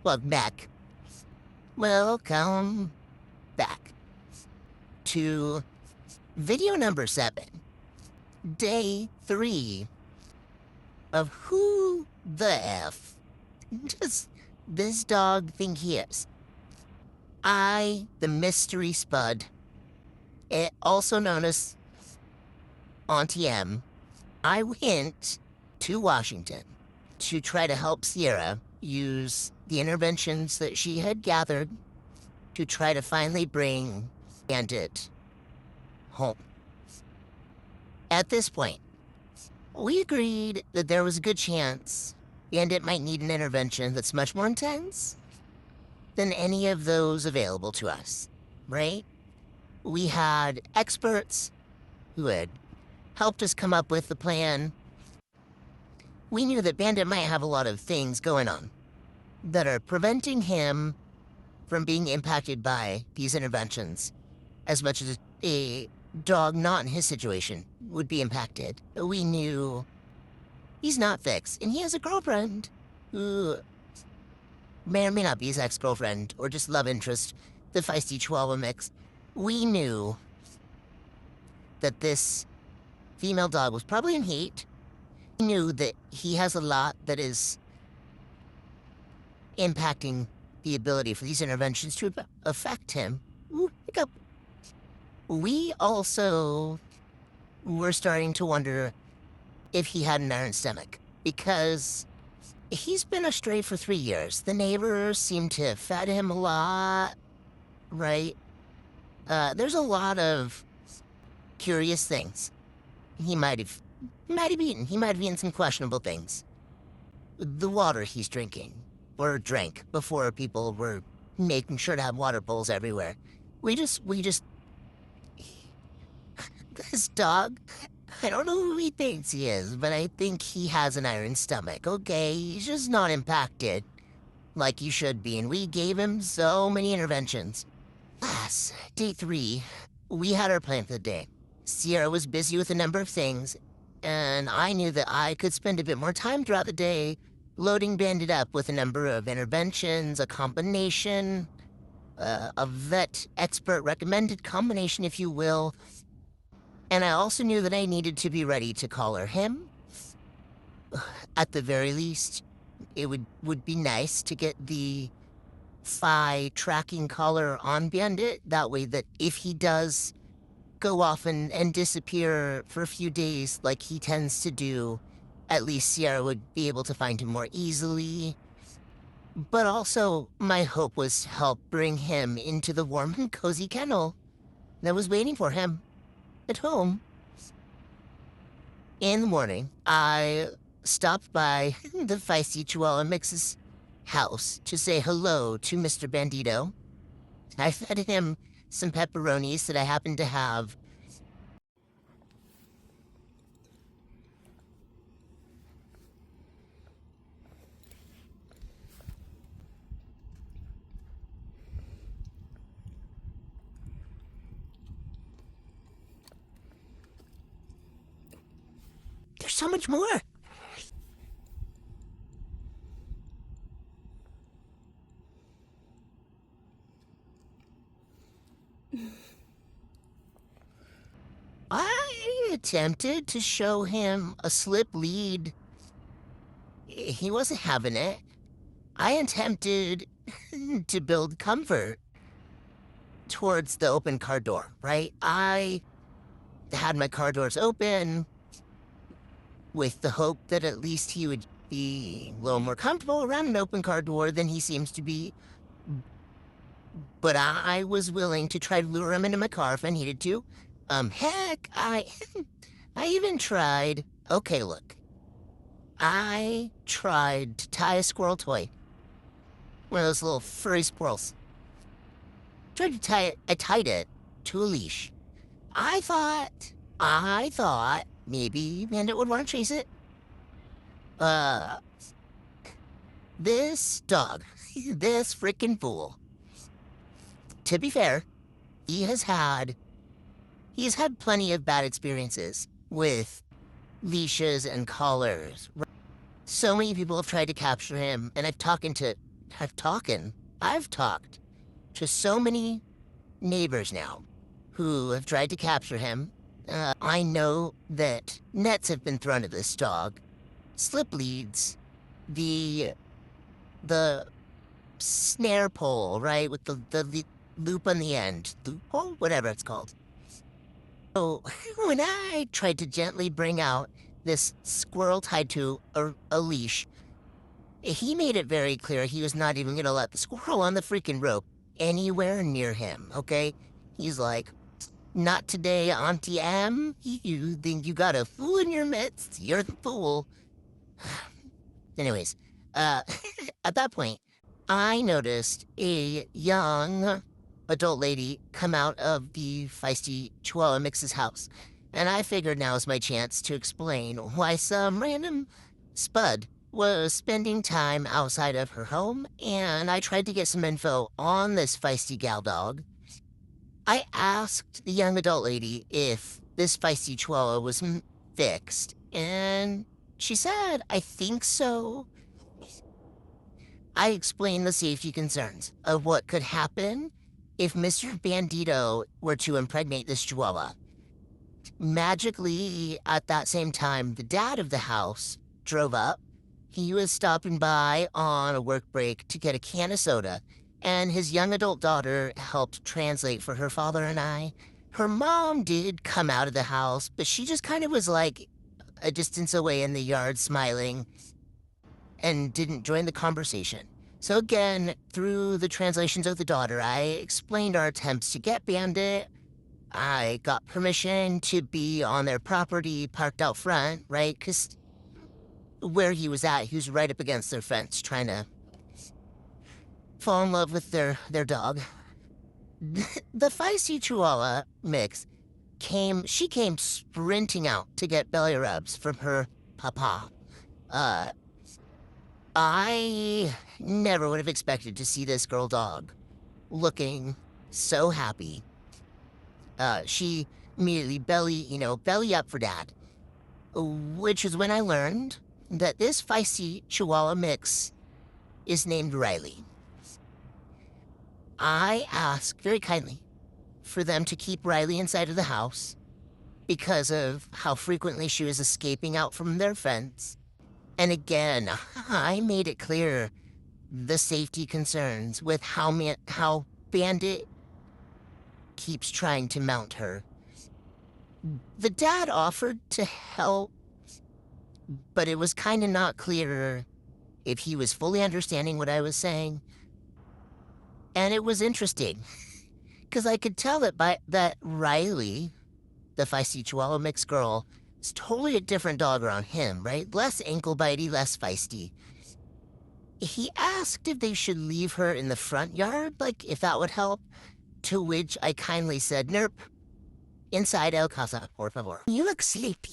Welcome back. Welcome back to video number 7, day 3 of who the F does this dog think he is? The mystery Spud, also known as Auntie M, I went to Washington to try to help Sierra use the interventions that she had gathered to try to finally bring Bandit home. At this point, we agreed that there was a good chance Bandit might need an intervention that's much more intense than any of those available to us, right? We had experts who had helped us come up with the plan. We knew that Bandit might have a lot of things going on that are preventing him from being impacted by these interventions as much as a dog not in his situation would be impacted. We knew he's not fixed, and he has a girlfriend who may or may not be his ex-girlfriend or just love interest, the feisty Chihuahua mix. We knew that this female dog was probably in heat. We knew that he has a lot that is impacting the ability for these interventions to affect him. Ooh, hiccup. We also were starting to wonder if he had an iron stomach, because he's been astray for 3 years. The neighbors seem to have fed him a lot, right? There's a lot of curious things he might have eaten. He might have eaten some questionable things. The water he's drinking, or drank, before people were making sure to have water bowls everywhere. We just, this dog, I don't know who he thinks he is, but I think he has an iron stomach, okay? He's just not impacted like he should be, and we gave him so many interventions. Last, day 3, we had our plan for the day. Sierra was busy with a number of things, and I knew that I could spend a bit more time throughout the day loading Bandit up with a number of interventions, a combination, a vet expert recommended combination, if you will. And I also knew that I needed to be ready to collar him. At the very least, it would be nice to get the Phi tracking collar on Bandit. That way that if he does go off and disappear for a few days like he tends to do, at least Sierra would be able to find him more easily. But also, my hope was to help bring him into the warm and cozy kennel that was waiting for him at home. In the morning, I stopped by the feisty Chihuahua Mix's house to say hello to Mr. Bandito. I fed him some pepperonis that I happened to have. There's so much more. I attempted to show him a slip lead. He wasn't having it. I attempted to build comfort towards the open car door, right? I had my car doors open with the hope that at least he would be a little more comfortable around an open car door than he seems to be. But I was willing to try to lure him into my car if I needed to. Heck, I even tried. Okay, look. I tried to tie a squirrel toy. One of those little furry squirrels. Tried to tie it. I tied it to a leash. I thought maybe Bandit would want to chase it. This dog, this frickin' fool. To be fair, he has had plenty of bad experiences with leashes and collars. So many people have tried to capture him, and I've talked to I've talked to so many neighbors now who have tried to capture him. I know that nets have been thrown at this dog, slip leads, the snare pole, right, with the loop on the end, loophole, whatever it's called. So when I tried to gently bring out this squirrel tied to a leash, he made it very clear he was not even gonna let the squirrel on the freaking rope anywhere near him, okay? He's like, not today, Auntie M. You think you got a fool in your midst? You're the fool. Anyways, at that point, I noticed a young adult lady come out of the feisty Chihuahua mix's house, and I figured now is my chance to explain why some random Spud was spending time outside of her home, and I tried to get some info on this feisty gal dog. I asked the young adult lady if this feisty Chihuahua was fixed, and she said, I think so. I explained the safety concerns of what could happen if Mr. Bandito were to impregnate this Chihuahua. Magically, at that same time, the dad of the house drove up. He was stopping by on a work break to get a can of soda, and his young adult daughter helped translate for her father and I. Her mom did come out of the house, but she just kind of was like a distance away in the yard smiling and didn't join the conversation. So again, through the translations of the daughter, I explained our attempts to get Bandit. I got permission to be on their property, parked out front, right? Because where he was at, he was right up against their fence, trying to fall in love with their dog. The feisty Chihuahua mix came sprinting out to get belly rubs from her papa. I never would have expected to see this girl dog looking so happy. She immediately belly up for dad, which is when I learned that this feisty Chihuahua mix is named Riley. I asked very kindly for them to keep Riley inside of the house because of how frequently she was escaping out from their fence. And again, I made it clear the safety concerns with how Bandit keeps trying to mount her. The dad offered to help, but it was kind of not clear if he was fully understanding what I was saying. And it was interesting, because I could tell that Riley, the feisty Chihuahua mixed girl, is totally a different dog around him, right? Less ankle bitey, less feisty. He asked if they should leave her in the front yard, like if that would help, to which I kindly said, nope. Inside el casa, por favor. You look sleepy.